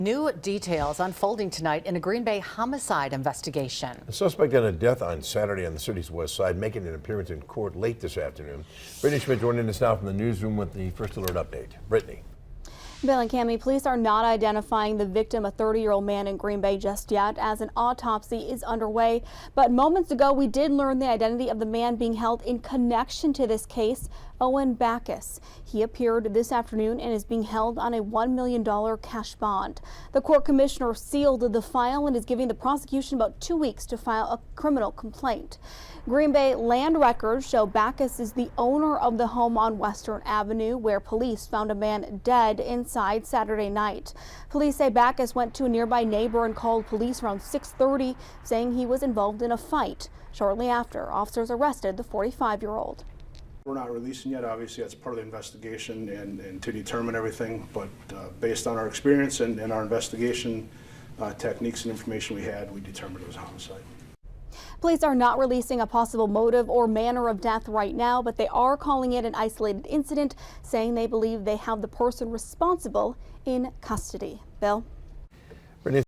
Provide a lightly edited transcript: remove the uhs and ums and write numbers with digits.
New details unfolding tonight in a Green Bay homicide investigation. A suspect in a death on Saturday on the city's west side making an appearance in court late this afternoon. Brittany Schmidt joining us now from the newsroom with the first alert update. Brittany. Bill and Cammie, police are not identifying the victim, a 30-year-old man in Green Bay, just yet, as an autopsy is underway. But moments ago, we did learn the identity of the man being held in connection to this case, Owen Backus. He appeared this afternoon and is being held on a $1 million cash bond. The court commissioner sealed the file and is giving the prosecution about 2 weeks to file a criminal complaint. Green Bay land records show Backus is the owner of the home on Western Avenue, where police found a man dead inside Saturday night. Police say Backus went to a nearby neighbor and called police around 6:30, saying he was involved in a fight. Shortly after, officers arrested the 45-year-old. We're not releasing yet. Obviously, that's part of the investigation and to determine everything. But based on our experience and our investigation techniques and information we had, we determined it was homicide. Police are not releasing a possible motive or manner of death right now, but they are calling it an isolated incident, saying they believe they have the person responsible in custody. Bill?